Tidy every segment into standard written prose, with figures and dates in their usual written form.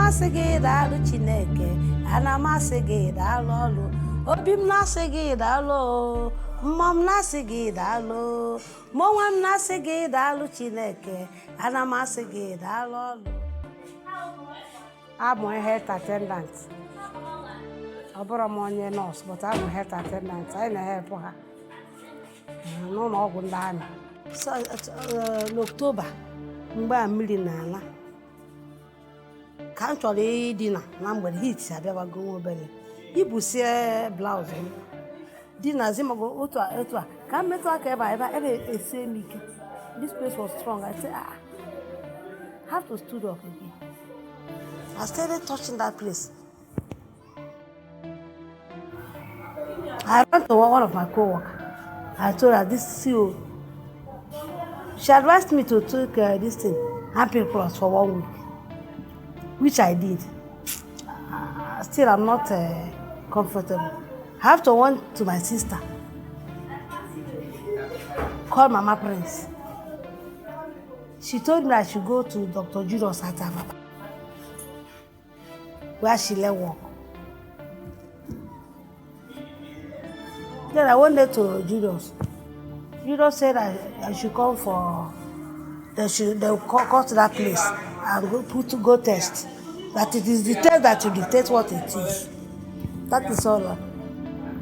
masị gị daalụ Chineke, ana masị gị daalụ ọlụ. Obi m na-asị gị daalụ, mmụọ m na-asị gị daalụ, mụ onwe m na-asị gị daalụ Chineke, ana masị gị daalụ ọlụ. I'm a health attendant. I'm a nurse, but I'm a health attendant. I help her. No, so in October, I'm million. Can't you dinner? Number hits. I never go belly. You see blouse. Dinner Zimago Otua. Can't make talk ever say me. This place was strong. I said, have to stood up again. I started touching that place. I went to one of my co-workers. I told her this CEO. She advised me to take this thing, Happy Plus, for 1 week, which I did. Still, I'm not comfortable. I have to went to my sister. Call Mama Prince. She told me I should go to Dr. Julius Atama, where she let work. Then I went there to Julius. Julius said I should come for, they'll call to that place and go test. That it is the test that will dictate what it is. That is all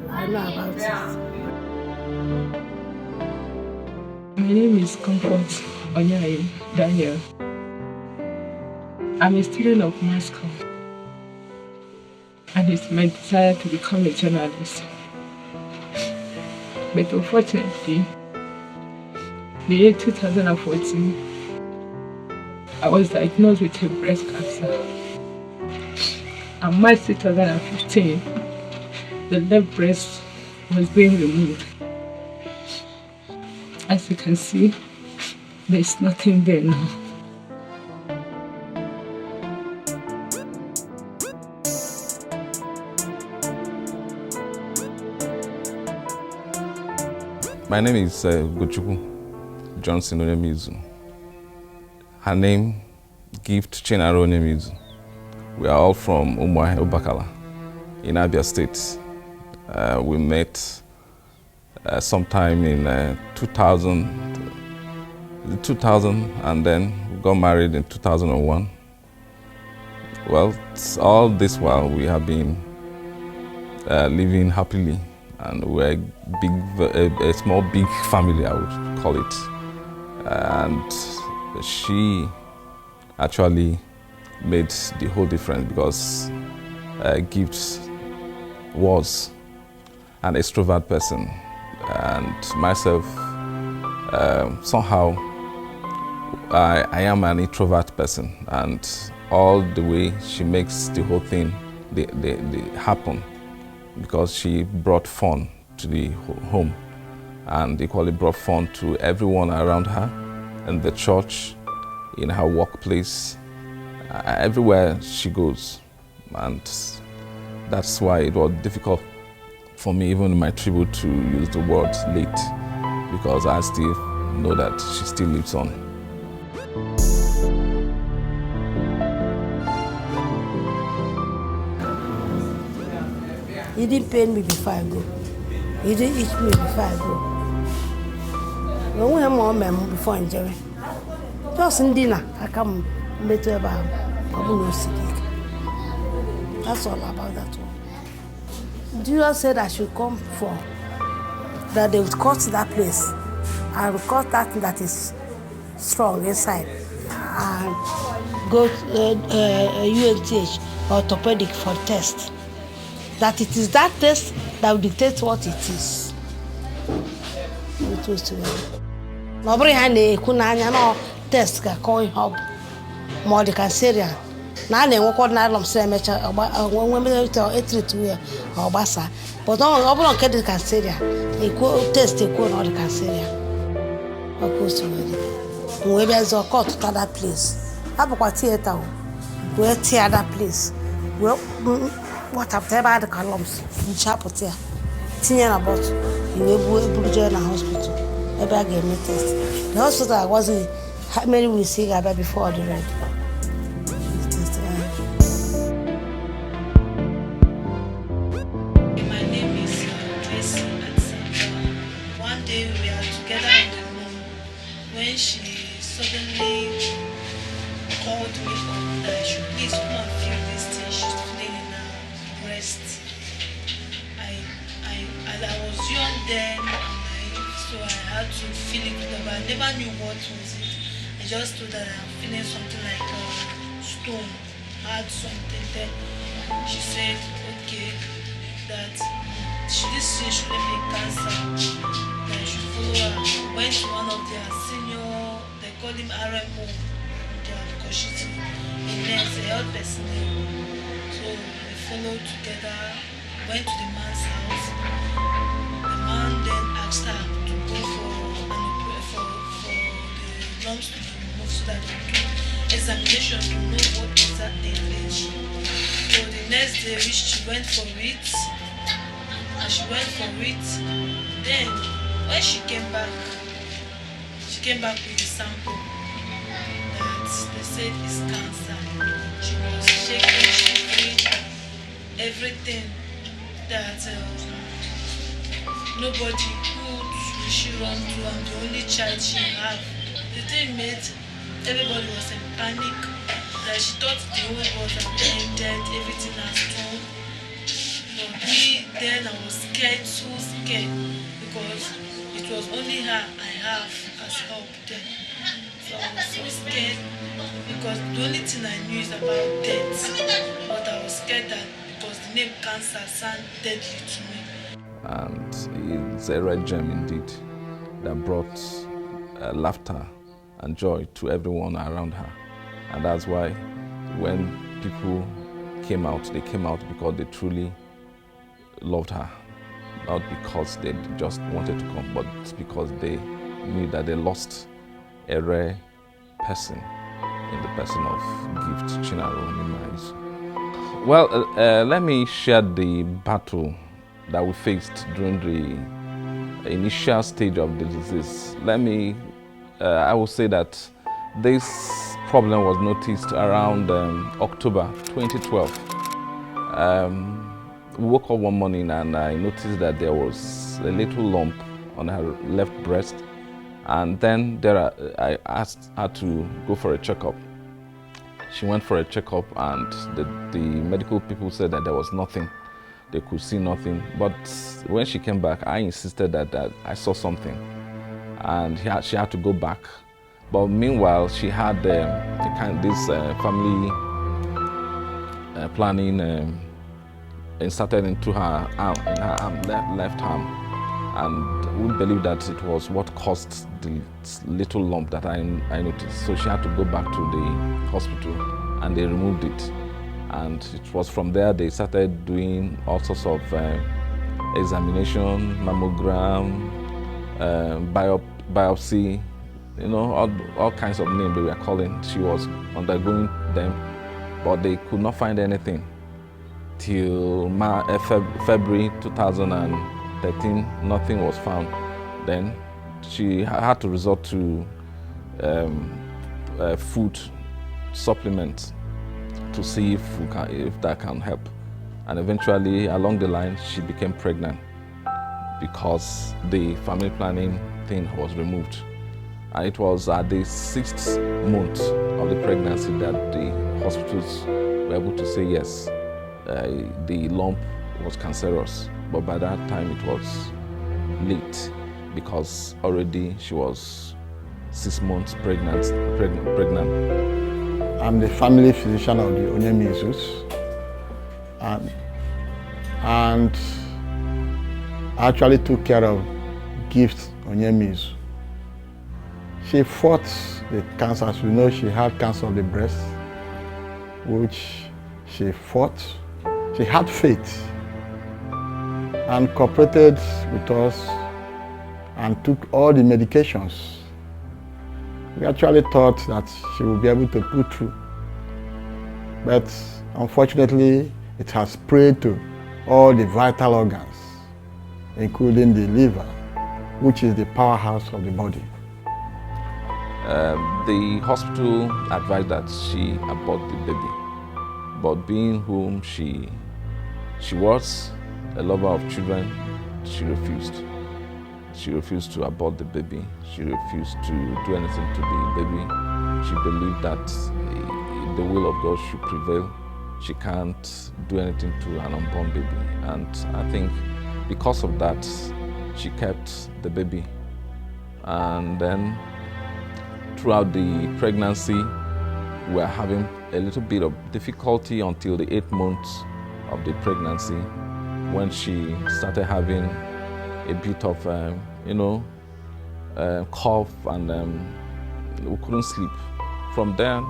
I know about it. My name is Comfort Onyaye Daniel. I'm a student of mass comm, and it's my desire to become a journalist. But unfortunately, the year 2014, I was diagnosed with a breast cancer. And March 2015, the left breast was being removed. As you can see, there's nothing there now. My name is Gochukwu Johnson Onemizu. Her name, Gift Chinaro Onemizu. We are all from Umuahe Obakala in Abia State. We met sometime in 2000, and then we got married in 2001. Well, all this while we have been living happily. And we're a small, big family, I would call it. And she actually made the whole difference because Gift was an extrovert person. And myself, somehow, I am an introvert person. And all the way she makes the whole thing happen, because she brought fun to the home and equally brought fun to everyone around her, in the church, in her workplace, everywhere she goes. And that's why it was difficult for me, even in my tribute, to use the word late, because I still know that she still lives on. He didn't pay me before I go. He didn't eat me before I go. When we have more men before injury, just in dinner, I come later about that's all about that one. Jesus said I should come for that they would cut that place and cut that is strong inside and go UNTH orthopedic for test. That it is that test that will dictate what it is. It was to me. Nobody had a kunanya test can call hub more the cancer. Now they walk on along cemetery or women to a treat to or bassa. But on get the cancer. A test a cone or the cancer. Of course, we there's a court to that place. Have a theater. We'll tear that place. Well, what about the columns in chapel there? Thinking about you will join a hospital. Maybe I gave me test. The hospital I wasn't how many we see about before the red. day we are together in the room when she suddenly called me up that I should please come and feel this thing she's feeling in her breast. I was young then, so I had to feel it, but I never knew what was it. I just thought that I'm feeling something like a stone, had something there. She said, okay, that this thing shouldn't be cancer, that I should follow her. Went to one of their senior, they call him RMO, because she's a nurse, a health person. So we followed together, went to the man's house. The man then asked her to go for the lumps to be removed so that they do examination to know what exactly it is. So the next day she went for it, and she went for it. Then when she came back with the sample that they said is cancer. She was shaking, shivering, everything that nobody could she run to. I'm the only child she had. The thing made everybody was in panic, that she thought the whole world had ended, everything has gone. But me then, I was scared, so scared, because it was only her I have as help then. So I was so scared, because the only thing I knew is about death, but I was scared that because the name cancer sounded deadly to me. And it's a red gem indeed that brought laughter and joy to everyone around her. And that's why when people came out, they came out because they truly loved her. Not because they just wanted to come, but because they knew that they lost a rare person in the person of Gift Chinaro Onimaezu. Well, let me share the battle that we faced during the initial stage of the disease. I will say that this problem was noticed around October 2012. We woke up one morning and I noticed that there was a little lump on her left breast, and then I asked her to go for a checkup. She went for a checkup and the medical people said that there was nothing. They could see nothing. But when she came back, I insisted that I saw something, and she had to go back. But meanwhile, she had this family planning inserted into her arm, in her arm, left arm, and we believe that it was what caused the little lump that I noticed. So she had to go back to the hospital, and they removed it. And it was from there they started doing all sorts of examination, mammogram, biopsy, you know, all kinds of names they were calling. She was undergoing them, but they could not find anything. Till February 2013, nothing was found. Then she had to resort to food supplements to see if that can help. And eventually, along the line, she became pregnant because the family planning thing was removed. And it was at the 6th month of the pregnancy that the hospitals were able to say yes, the lump was cancerous. But by that time, it was late because already she was 6 months pregnant. I'm the family physician of the Onimaezus, and I actually took care of Gift Onimaezu. She fought the cancer. As we know, she had cancer of the breast, which she fought. She had faith and cooperated with us and took all the medications. We actually thought that she would be able to pull through. But unfortunately, it has spread to all the vital organs, including the liver, which is the powerhouse of the body. The hospital advised that she abort the baby, but being whom she was, a lover of children, she refused. She refused to abort the baby. She refused to do anything to the baby. She believed that the will of God should prevail. She can't do anything to an unborn baby. And I think because of that, she kept the baby. And then throughout the pregnancy, we were having a little bit of difficulty until the 8th month of the pregnancy, when she started having a bit of, cough, and we couldn't sleep. From then,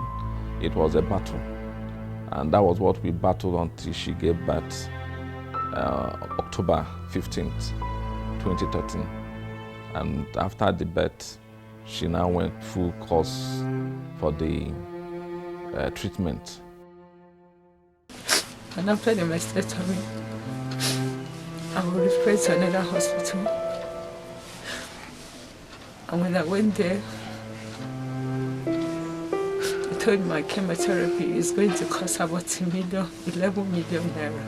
it was a battle. And that was what we battled until she gave birth October 15th, 2013. And after the birth, she now went full course for the treatment. And after the mastectomy, I was referred to another hospital. And when I went there, I told my chemotherapy is going to cost about 11 million naira.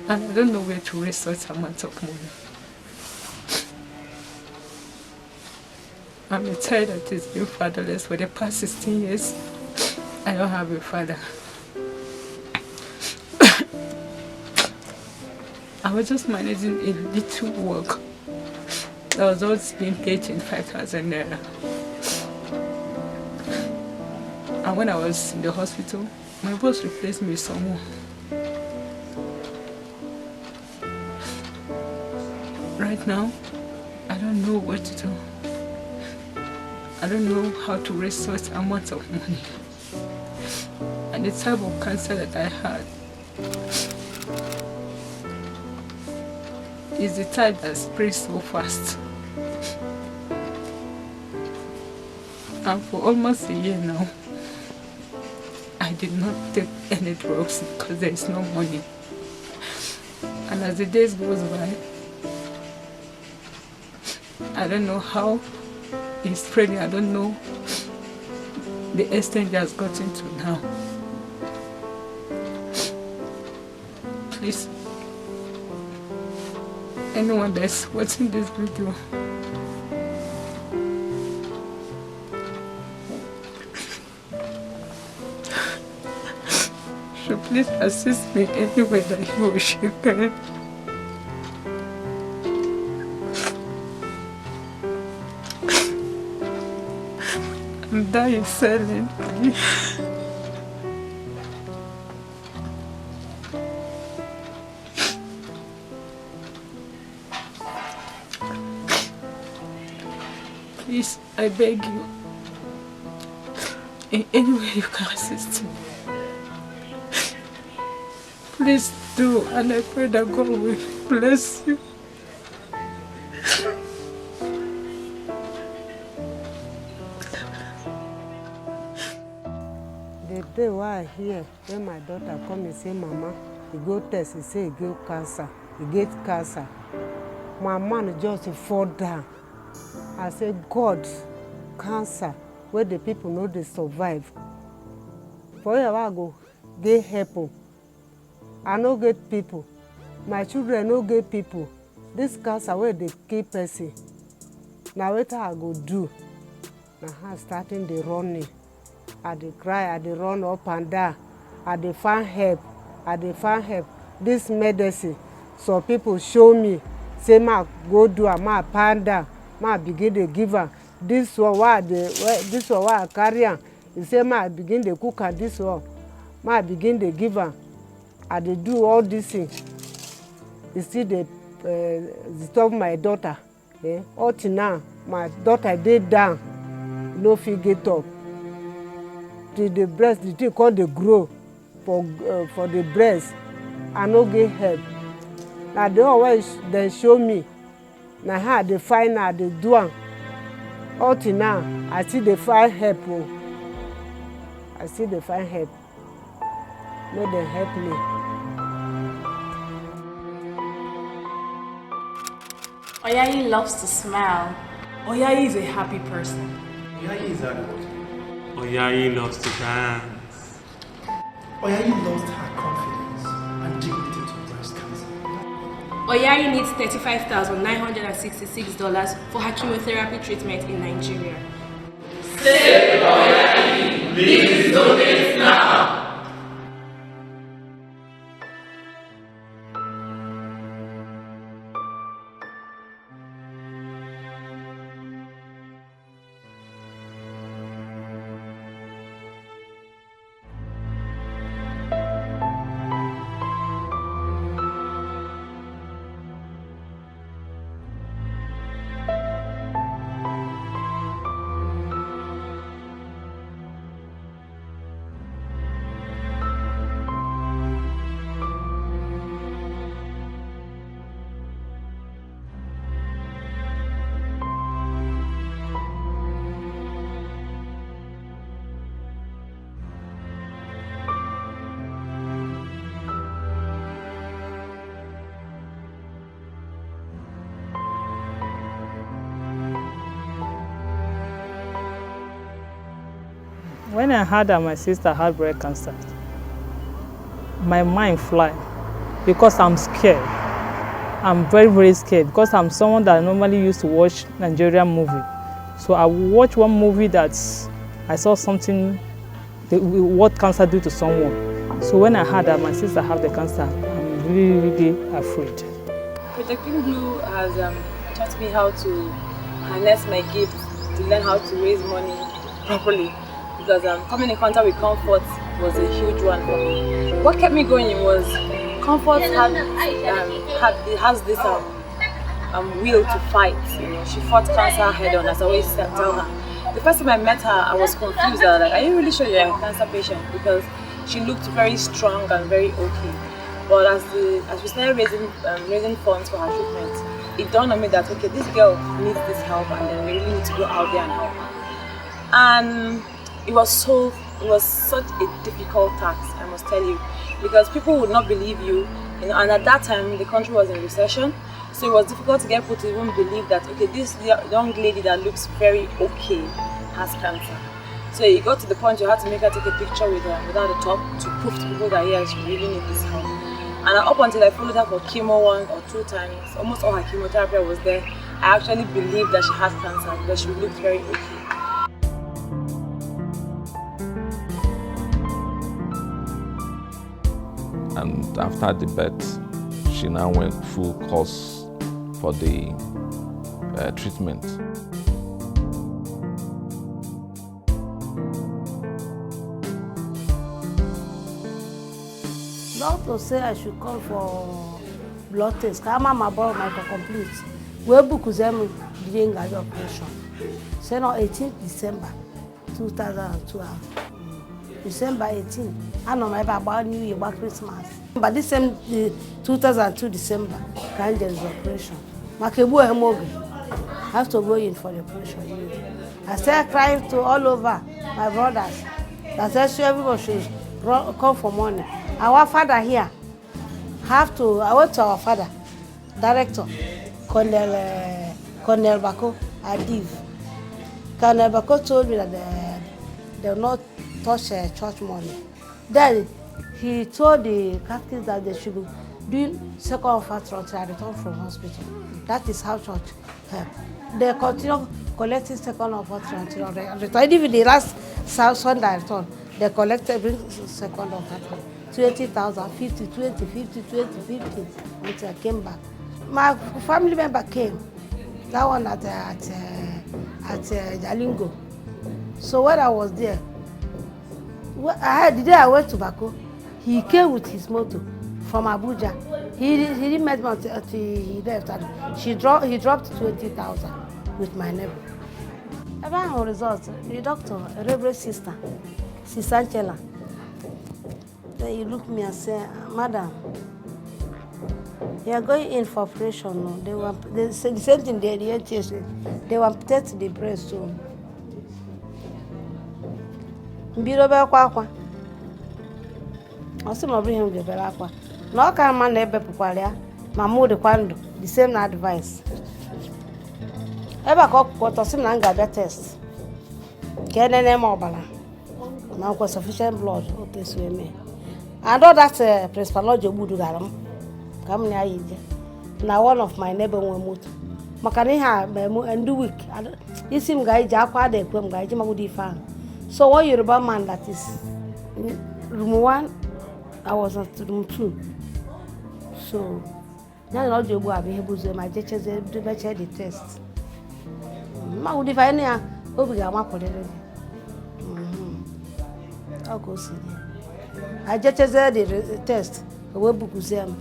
And I don't know where to raise such amount of money. I'm a child that has been fatherless for the past 16 years. I don't have a father. I was just managing a little work. I was always being paid in 5,000 naira. And when I was in the hospital, my boss replaced me with someone. Right now, I don't know what to do. I don't know how to raise such amounts of money. And the type of cancer that I had is the type that spreads so fast. And for almost a year now, I did not take any drugs because there is no money. And as the days goes by, I don't know how it's spreading. I don't know the extent it has gotten to now. Please, anyone that's watching this video, should please assist me any way that he or she can. I'm dying silently. Please, I beg you, in any way you can assist me. Please do, and I pray that God will bless you. The day why I hear when my daughter come and say, Mama, you go test, he say he get cancer, he get cancer. My man just fall down. I say, God, cancer, where the people know they survive. For you, I go get help. I no get people. My children no get people. This cancer where they keep person. Now what I go do? Now I'm starting the running. I dey cry, I dey run up and down. I dey find help. I dey find help. This medicine, some people show me, say ma go do am, ma pound down, ma begin dey give am. This one why I carry am. He say ma begin dey cook am. This one, ma begin dey give am. I dey do all these things. He still dey disturb my daughter. Up till now, my daughter dey down, no fit get up. Till the breast, the thing come dey grow for the breast. I no get help. Na the one wey dem show me, na how I dey find am, I dey do am. Up till now, I still dey find help. I still dey find help. Make dem help me. Oyayi loves to smile. Oyayi is a happy person. Oyayi is adult. Oyayi loves to dance. Oyayi lost her confidence and dignity to breast cancer. Oyayi needs $35,966 for her chemotherapy treatment in Nigeria. Save Oyayi! Please donate now! When I heard that my sister had breast cancer, my mind fly because I'm scared. I'm very, very scared because I'm someone that normally used to watch Nigerian movie. So I watched one movie that I saw something, what cancer do to someone. So when I heard that my sister had the cancer, I'm really, really afraid. Protecting Blue has taught me how to harness my gifts, to learn how to raise money properly. Because coming in contact with Comfort was a huge one for me. What kept me going was Comfort has this will to fight. You know, she fought cancer head on, as I always tell her. The first time I met her, I was confused. I was like, are you really sure you're a cancer patient? Because she looked very strong and very okay. But as we started raising funds for her treatment, it dawned on me that okay, this girl needs this help, and then we really need to go out there and help her. And it was such a difficult task, I must tell you, because people would not believe you, and at that time the country was in recession, so it was difficult to get people to even believe that okay, this young lady that looks very okay has cancer. So it got to the point you had to make her take a picture with her without a top to prove to people that yes, she really needs this help. And up until I followed her for chemo 1 or 2 times, almost all her chemotherapy was there, I actually believed that she had cancer because she looked very okay. And after the birth, she now went full course for the treatment. Doctor say I should come for blood test. Kama my brother might complete. We book them during the operation. Say no 18th December 2012. December 18th. I know my about New Year, about Christmas. But this same 2002 December, kind of operation. Makebu hemoglobin. I have to go in for the operation. I started crying to all over my brothers. I said, sure, everyone should come for money. Our father here I went to our father, director, Colonel Bako, Adiv. Colonel Bako told me that they will not touch church money. Then he told the Catholics that they should be doing second or first until I return from hospital. That is how church help. They continue collecting second or first until I return. Even the last Sunday I return, they collected every second or first 20,000, 50, 20, 50, 20, 50 until I came back. My family member came. That one at Jalingo. So when I was there, the day I went to Bako, he came with his motor from Abuja. He didn't meet me until he left. And he dropped 20,000 with my neighbor. About results, the doctor, a reverend sister, Sister Angela. Then he looked at me and said, Madam, you are going in for operation. No? They said the same thing they did yesterday. They amputate the breast too. Mbirobe kwa. Also, my bring him the belakwa. No can man ebe pukwalia. Mamu de kwando. The same advice. Eba ko to sim na nga test. Kene ne mo bala. Na ko sufficient blood. Okay, so me. And all that principal Lord Jobudu garam. Come near you. na one of my neighbor nwe moto maka na ha end week isi m ga ije akwa da ekwe m ga ije magudi ife ahụ. So one Yoruba man that is room 1, I was at room 2. So now not you go have a my teachers do better the test. Magudi ife any a obi ga makode. I'll go see them. I just the test. We book them.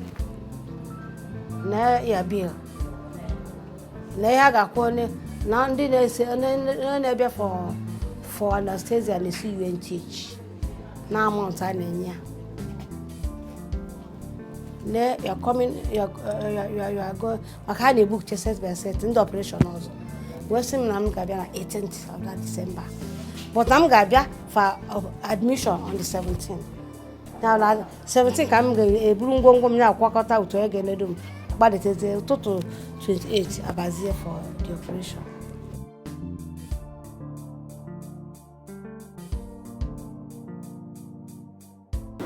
Na ya bill. Na ya ga kwone na ndi na se na be for anesthesia and CUNTH. Na amount anenya. Na you coming you are going makani book chest by set in the operation also. We see na am ga bia na 18th of that December. But I'm ga bia for admission on the 17th. Now 17 ka m ga-eburu ngwongwo m na-akwakọta otu ege nedum gbadeteze ụtụtụ 28 abazie for the operation.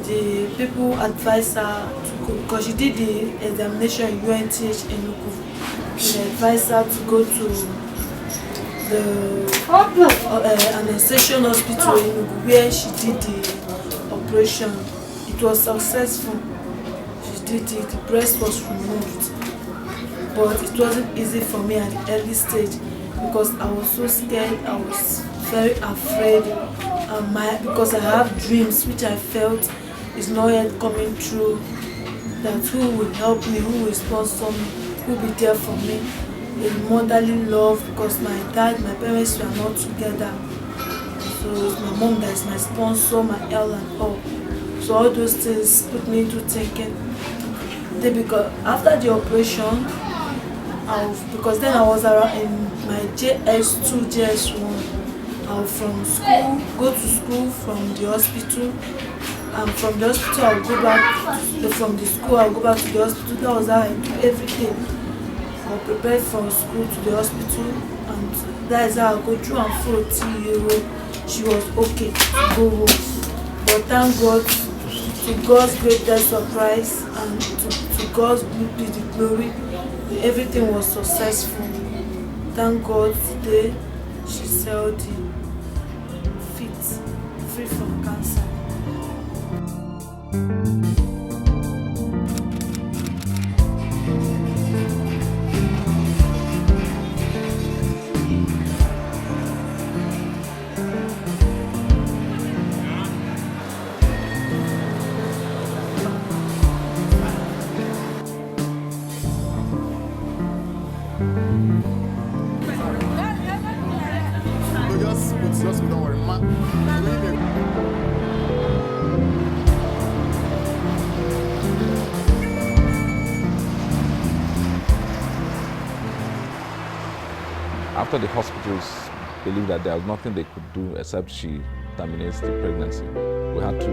The people advised her to go because she did the examination in UNTH in Nuku. They advised her to go to the anesthesia hospital in Nuku where she did the operation. It was successful. She did it. The breast was removed, but it wasn't easy for me at the early stage because I was so scared. I was very afraid. Because I have dreams which I felt is not yet coming true. That who will help me, who will sponsor me, who will be there for me. A motherly love because my parents were not together. So it's my mom that is my sponsor, my L and all. So all those things put me into thinking. Because after the operation, because then I was around in my JS2, JS1. I would go to school from the hospital, and from the hospital I'll go back. From the school I'll go back to the hospital. That was how I do everything. I'll prepare from school to the hospital, and that is how I go through and fro till she was okay to go home. But thank God. To God's greatest surprise and to God's be the glory, everything was successful. Thank God today she's healthy, fit, free from cancer. Don't worry, After the hospitals believed that there was nothing they could do except she terminates the pregnancy, we had to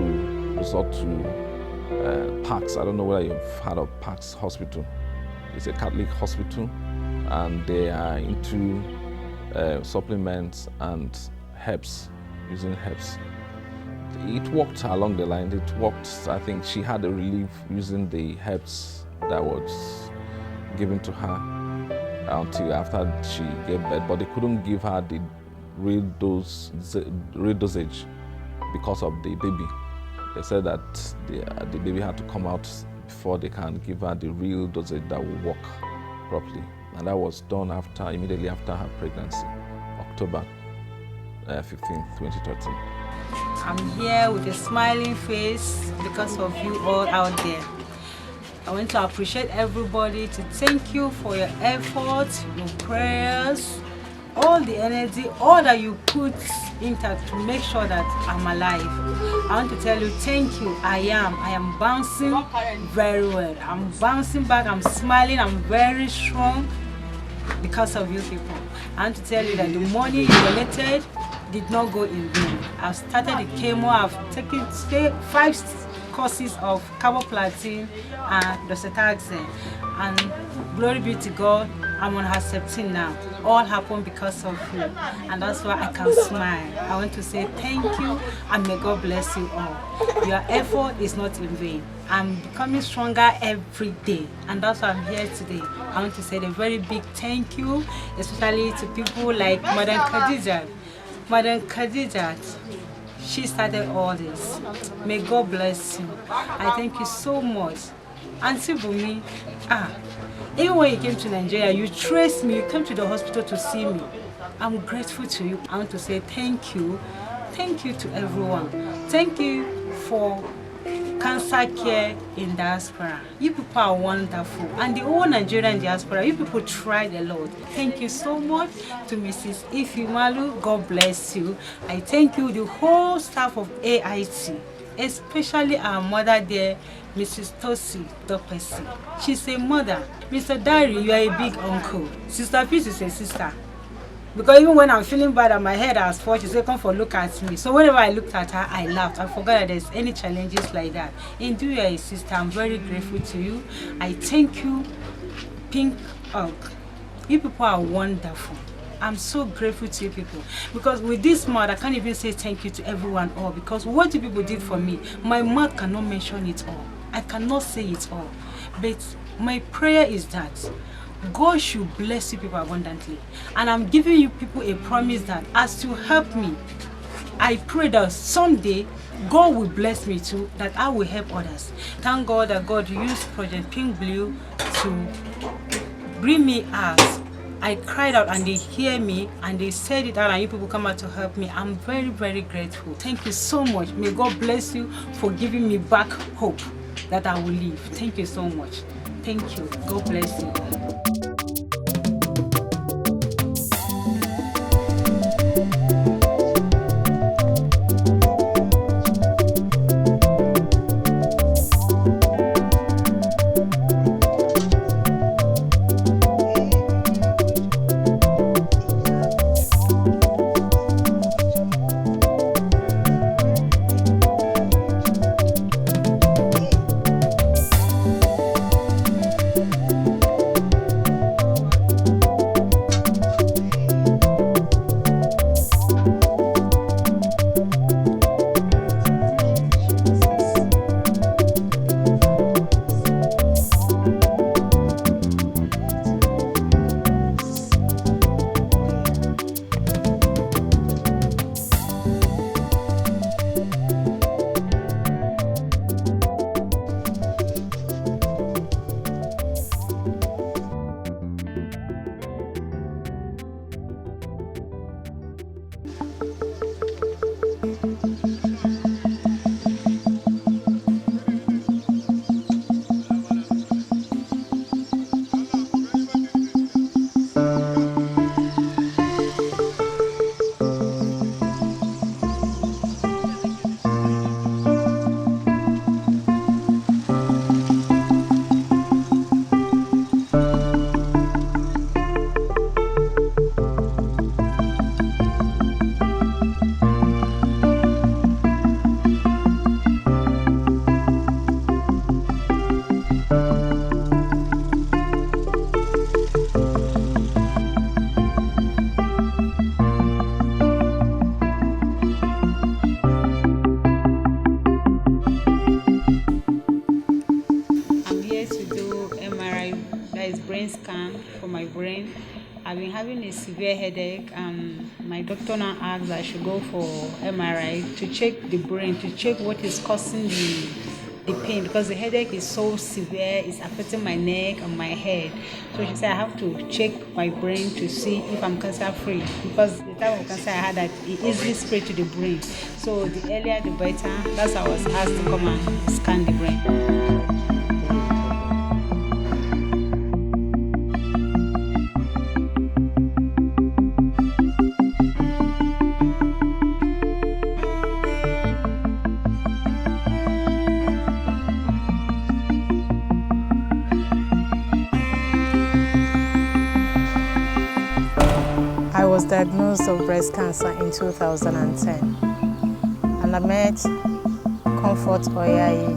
resort to PAX. I don't know whether you've heard of PAX Hospital. It's a Catholic hospital, and they are into supplements and herbs, using herbs. It worked along the line. It worked. I think she had a relief using the herbs that was given to her until after she gave birth, but they couldn't give her the real dosage because of the baby. They said that the baby had to come out before they can give her the real dosage that will work properly. And that was done immediately after her pregnancy, October 15, 2013. I'm here with a smiling face because of you all out there. I want to appreciate everybody, to thank you for your efforts, your prayers, all the energy, all that you put into to make sure that I'm alive. I want to tell you thank you. I am bouncing very well. I'm bouncing back, I'm smiling, I'm very strong because of you people. I want to tell you that the money you donated did not go in vain. I've started the chemo, I've taken 5 courses of carboplatin and docetaxel, and glory be to God, I'm on Herceptin now. All happened because of you. And that's why I can smile. I want to say thank you and may God bless you all. Your effort is not in vain. I'm becoming stronger every day. And that's why I'm here today. I want to say a very big thank you, especially to people like Madam Khadija. Madam Khadija, she started all this. May God bless you. I thank you so much. Auntie Bumi, even when you came to Nigeria, you traced me, you came to the hospital to see me. I'm grateful to you. I want to say thank you. Thank you to everyone. Thank you for cancer care in diaspora. You people are wonderful. And the whole Nigerian diaspora, you people tried a lot. Thank you so much to Mrs. Ifimalu. God bless you. I thank you, the whole staff of AIT, especially our mother there, Mrs. Tosi Dopesi. She's a mother. Mr. Dari, you are a big uncle. Sister Peace is a sister. Because even when I'm feeling bad and my head has fallen, she said, come for look at me. So whenever I looked at her, I laughed. I forgot that there's any challenges like that. Indeed, you are a sister. I'm very grateful to you. I thank you, Pink Hug. You people are wonderful. I'm so grateful to you people. Because with this mouth, I can't even say thank you to everyone all. Because what you people did for me, my mouth cannot mention it all. I cannot say it all. But my prayer is that God should bless you people abundantly. And I'm giving you people a promise that as you help me, I pray that someday God will bless me too, that I will help others. Thank God that God used Project Pink Blue to bring me out. I cried out and they hear me and they said it out and you people come out to help me. I'm very, very grateful. Thank you so much. May God bless you for giving me back hope that I will live. Thank you so much. Thank you. God bless you. Scan for my brain. I've been having a severe headache and my doctor now asked that I should go for MRI to check the brain, to check what is causing the pain, because the headache is so severe, it's affecting my neck and my head. So she said I have to check my brain to see if I'm cancer free, because the type of cancer I had that it easily spread to the brain. So the earlier the better. That's why I was asked to come and scan the brain. I was diagnosed of breast cancer in 2010 and I met Comfort Oyayi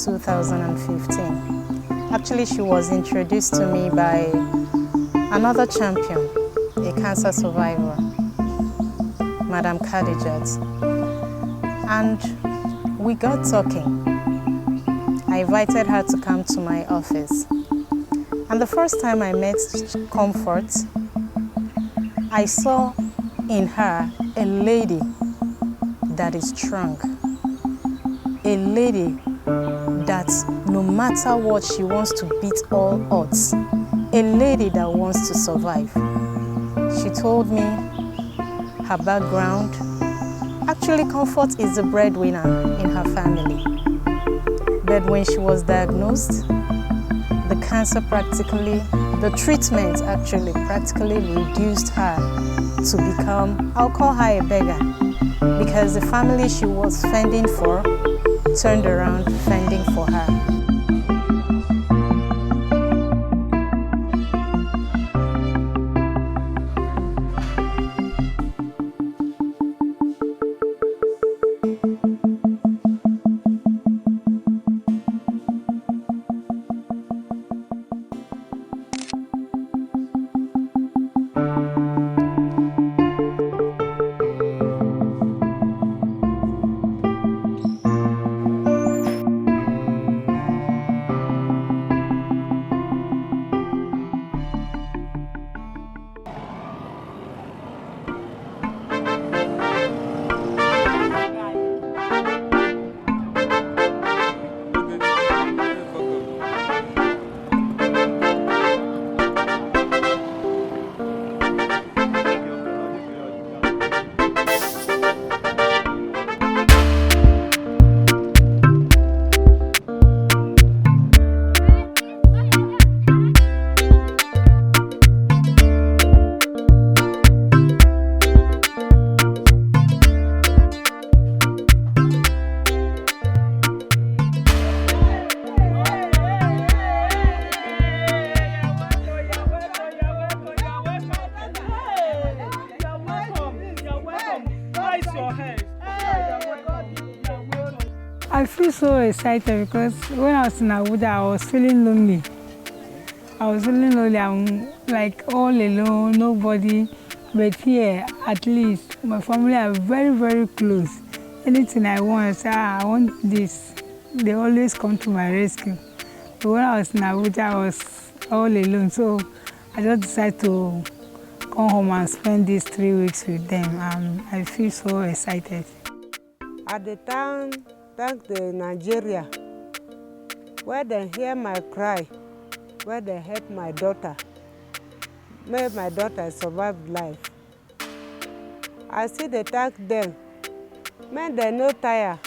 2015. Actually, she was introduced to me by another champion, a cancer survivor, Madam Khadijat. And we got talking. I invited her to come to my office. And the first time I met Comfort, I saw in her a lady that is strong. A lady that no matter what, she wants to beat all odds. A lady that wants to survive. She told me her background. Actually, Comfort is the breadwinner in her family. But when she was diagnosed, the cancer the treatment actually practically reduced her to become, I'll call her a beggar, because the family she was fending for turned around fending for her. I feel so excited because when I was in Abuja, I was feeling lonely. I'm like all alone, nobody. But here, at least, my family are very, very close. Anything I want, I say, I want this. They always come to my rescue. But when I was in Abuja, I was all alone. So I just decided to come home and spend these 3 weeks with them. I feel so excited. At the time, thank the Nigeria, where they hear my cry, where they help my daughter, made my daughter survive life. I see they thank them, may they no tire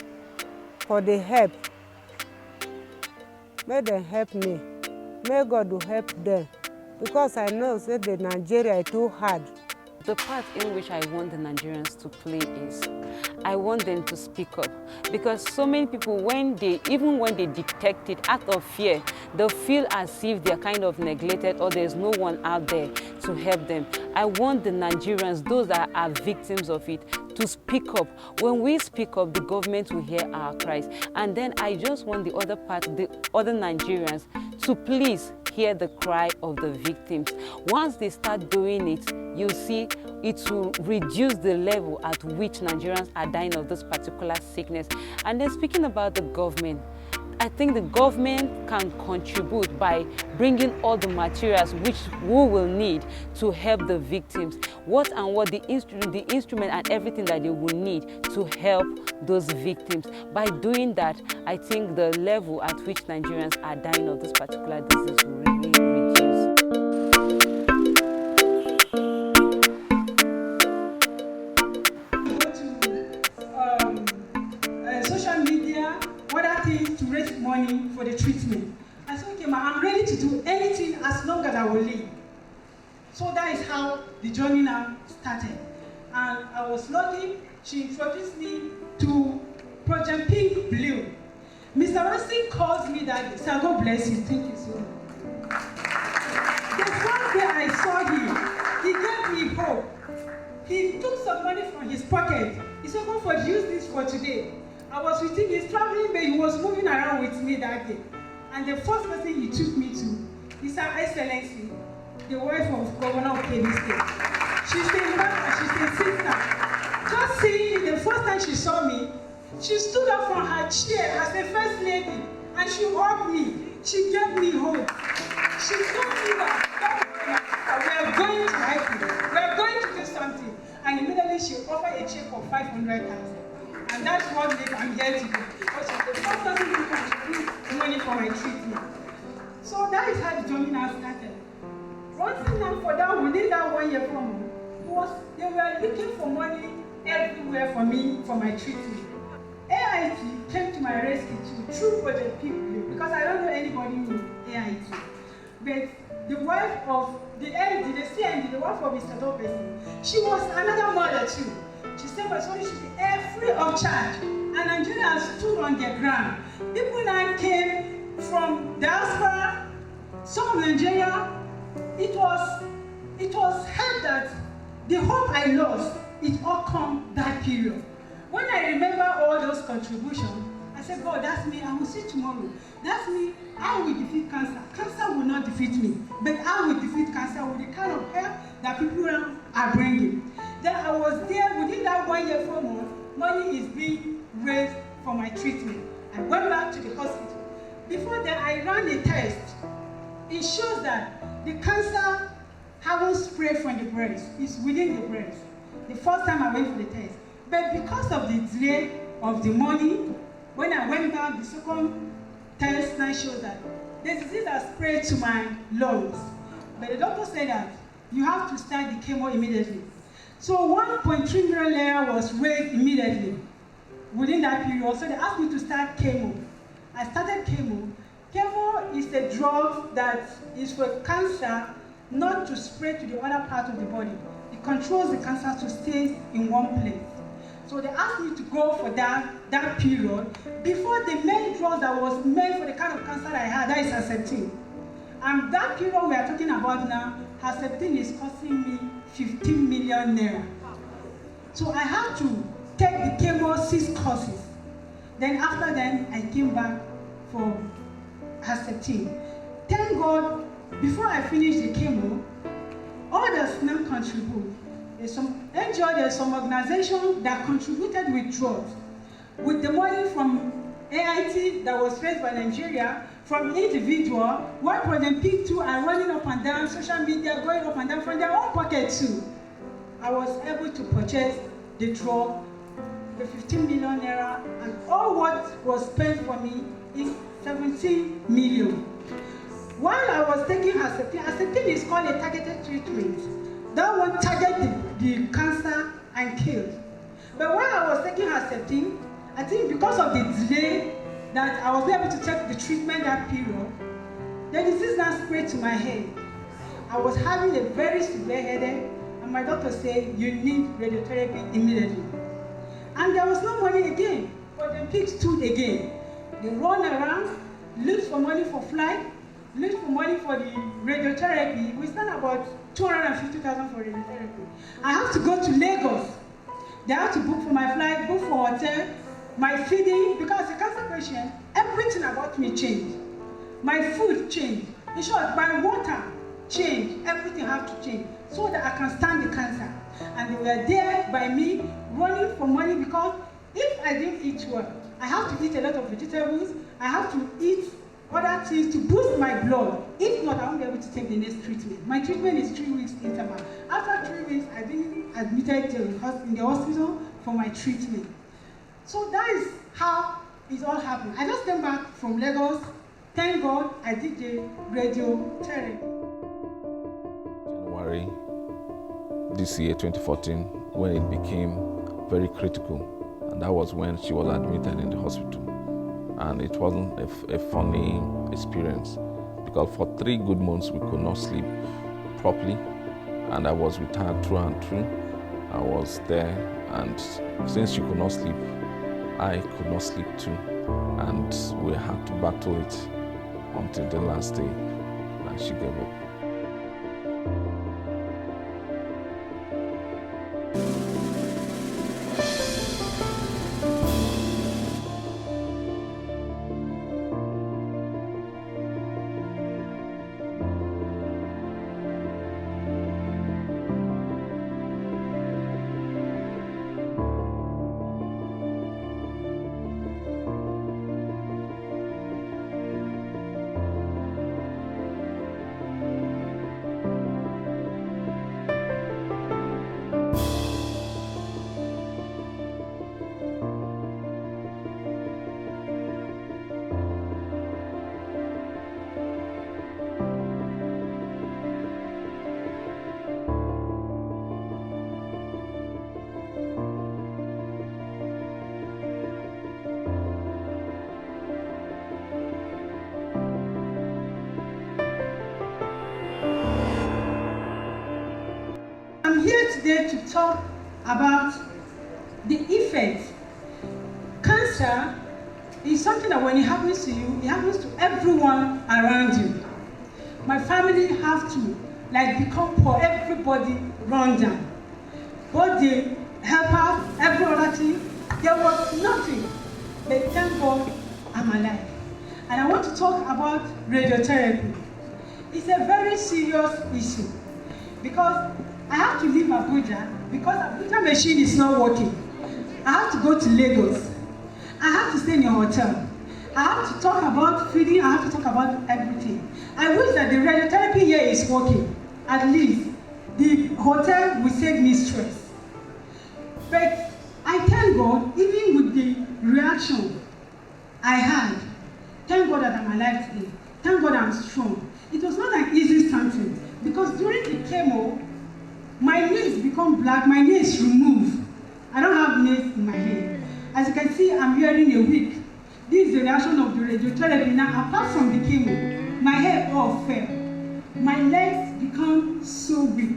for the help. May they help me. May God do help them, because I know that the Nigeria is too hard. The part in which I want the Nigerians to play is, I want them to speak up, because so many people, even when they detect it out of fear, they'll feel as if they're kind of neglected or there's no one out there to help them. I want the Nigerians, those that are victims of it, to speak up. When we speak up, the government will hear our cries. And then I just want the other part, the other Nigerians, to please hear the cry of the victims. Once they start doing it, you'll see it will reduce the level at which Nigerians are dying of this particular sickness. And then speaking about the government, I think the government can contribute by bringing all the materials which we will need to help the victims. What the instrument and everything that they will need to help those victims. By doing that, I think the level at which Nigerians are dying of this particular disease will really reduce. Social media, other things to raise money for the treatment. I said, okay, ma, I'm ready to do anything as long as I will live. So that is how the journey now started. And I was lucky, she introduced me to Project Pink Blue. Mr. Rustin calls me that, sir, God bless you, thank you so much. The first day I saw him, he gave me hope. He took some money from his pocket. He said, Comfort, use this for today. I was with him, he's traveling, but he was moving around with me that day. And the first person he took me to is Her Excellency, the wife of Governor of Kebbi State. She's a mother, she's a sister. Just seeing the first time she saw me, she stood up from her chair as a first lady and she hugged me. She gave me hope. She told me that we are going to help you. We are going to do something. And immediately she offered a check of 500,000. And that's what made I'm here today. Because she's the first person who contributed money for my treatment. So that is how the journey now started. One thing now for that, within that 1 year from me, was they were looking for money everywhere for me for my treatment. AIT came to my rescue too, through Project People, because I don't know anybody in AIT. But the wife of the LD, the CND, the wife of Mr. Lopez, she was another mother too. She said my son should be free of charge. And Nigerians stood on their ground. People now came from diaspora, some of Nigeria. It was hard that the hope I lost, it all come that period. When I remember all those contributions, I said, God, that's me, I will see tomorrow. That's me, I will defeat cancer. Cancer will not defeat me, but I will defeat cancer with the kind of help that people are bringing. Then I was there, within that 1 year, 4 months, money is being raised for my treatment. I went back to the hospital. Before that, I ran a test. It shows that the cancer haven't spread from the breast, it's within the breast. The first time I went for the test. But because of the delay of the money, when I went back, the second test now shows that the disease has spread to my lungs. But the doctor said that you have to start the chemo immediately. So 1.3 million naira was raised immediately within that period. So they asked me to start chemo. I started chemo. Chemo is a drug that is for cancer not to spread to the other part of the body. It controls the cancer to stay in one place. So they asked me to go for that period before the main drug that was made for the kind of cancer I had, that is Herceptin. And that period we are talking about now, Herceptin is costing me 15 million naira. So I had to take the chemo 6 courses. Then after that, I came back for Herceptin. Thank God, before I finished the chemo, others now contribute. There's some NGO, there's some organization that contributed with drugs. With the money from AIT that was raised by Nigeria, from individual, one Project P2 are running up and down, social media going up and down from their own pocket too. I was able to purchase the drug, the 15 million naira, and all what was spent for me is 17 million. While I was taking Herceptin, Herceptin is called a targeted treatment. That one targeted the cancer and killed. But when I was taking Herceptin, I think because of the delay that I was able to take the treatment that period, the disease now spread to my head. I was having a very severe headache, and my doctor said, you need radiotherapy immediately. And there was no money again, but the pigs stood again. They run around, look for money for flight, look for money for the radiotherapy. We spent about 250,000 for radiotherapy. I have to go to Lagos. They have to book for my flight, book for hotel, my feeding, because as a cancer patient, everything about me changed. My food changed. In short, my water changed. Everything had to change so that I can stand the cancer. And they were there by me, running for money, because if I didn't eat well, I have to eat a lot of vegetables, I have to eat other things to boost my blood. If not, I won't be able to take the next treatment. My treatment is 3 weeks interval. After 3 weeks, I've been admitted in the hospital for my treatment. So that is how it all happened. I just came back from Lagos. Thank God I did the radiotherapy. January this year, 2014, when it became very critical, and that was when she was admitted in the hospital. And it wasn't a funny experience, because for 3 good months we could not sleep properly, and I was with her through and through. I was there, and since she could not sleep, I could not sleep too, and we had to battle it until the last day, and she gave up. here today to talk about the effect. Cancer is something that when it happens to you, it happens to everyone around you. My family have to become poor, everybody run down. Both the helpers, every other thing, there was nothing. But thank God I'm alive. And I want to talk about radiotherapy. It's a very serious issue because I have to leave Abuja because Abuja machine is not working. I have to go to Lagos. I have to stay in a hotel. I have to talk about feeding. I have to talk about everything. I wish that the radiotherapy here is working. At least the hotel will save me stress. But I thank God, even with the reaction I had, thank God that I'm alive today. Thank God I'm strong. It was not an easy something because during the chemo, my nails become black, my nails removed. I don't have nails in my head. As you can see, I'm wearing a wig. This is the reaction of the radiotherapy. Now, apart from the chemo, my hair all fell. My legs become so weak.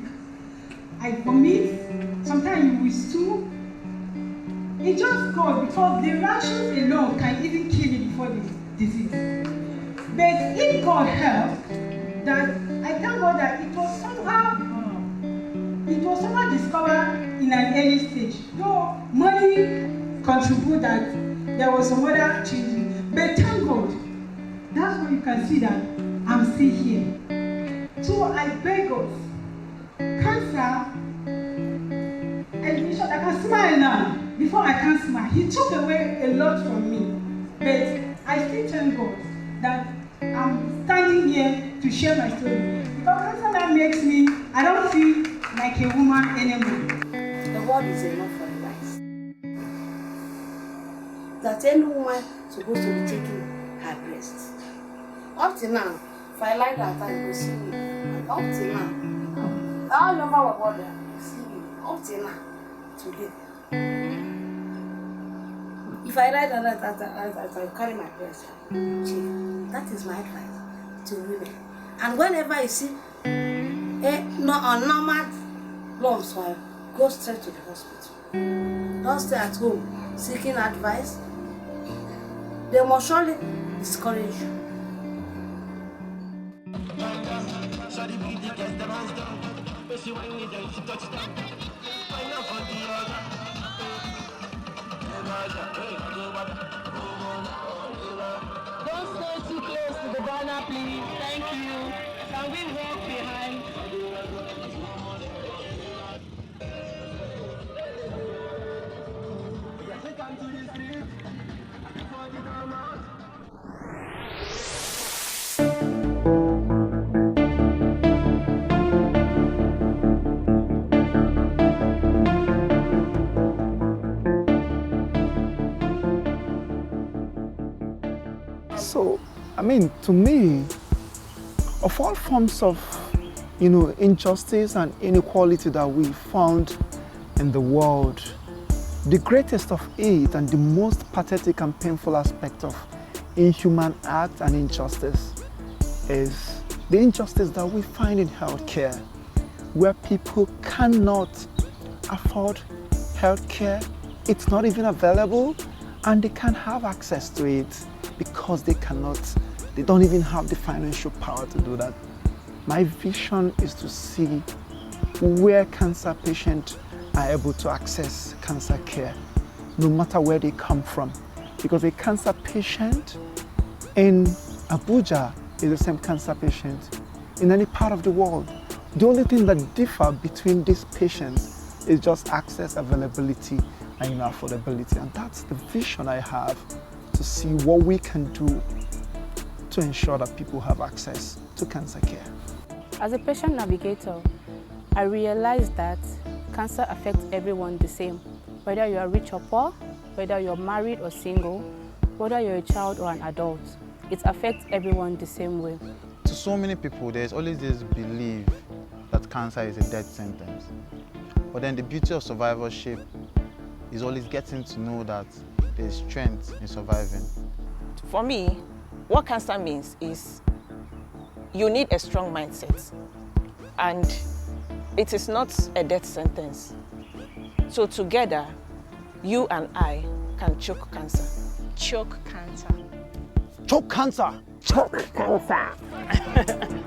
I vomit. Sometimes you will stool. It just goes because the reactions alone can even kill you before the disease. But if God helped, that I thank God that it was somehow discovered in an early stage. Though money contribute that there was some other changes. But thank God, that's why you can see that I'm still here. So I beg us, cancer, and I can smile now. Before I can't smile, he took away a lot from me. But I still thank God that I'm standing here to share my story. Because cancer now makes me, I don't feel like a woman anymore. The word is enough for the guys. That any woman supposed to be taking her breast. Up till now, if I like that, I will see me. And up till now, all over our body, I will see me. Up till now, today. If I write that I carry my breast, that is my advice to women. And whenever you see normal lumps, go straight to the hospital. Don't stay at home seeking advice. They must surely discourage you. Don't stay too close to the banner, please. Thank you. Can we walk behind? So, I mean, to me, of all forms of, injustice and inequality that we found in the world, the greatest of it and the most pathetic and painful aspect of inhuman act and injustice is the injustice that we find in healthcare, where people cannot afford healthcare, it's not even available, and they can't have access to it because they don't even have the financial power to do that. My vision is to see where cancer patients are able to access cancer care, no matter where they come from. Because a cancer patient in Abuja is the same cancer patient in any part of the world. The only thing that differs between these patients is just access, availability, and affordability. And that's the vision I have, to see what we can do to ensure that people have access to cancer care. As a patient navigator, I realized that cancer affects everyone the same, whether you are rich or poor, whether you're married or single, whether you're a child or an adult. It affects everyone the same way. To so many people, there's always this belief that cancer is a death sentence. But then the beauty of survivorship is always getting to know that there's strength in surviving. For me, what cancer means is you need a strong mindset. And it is not a death sentence. So together, you and I can choke cancer. Choke cancer. Choke cancer. Choke cancer.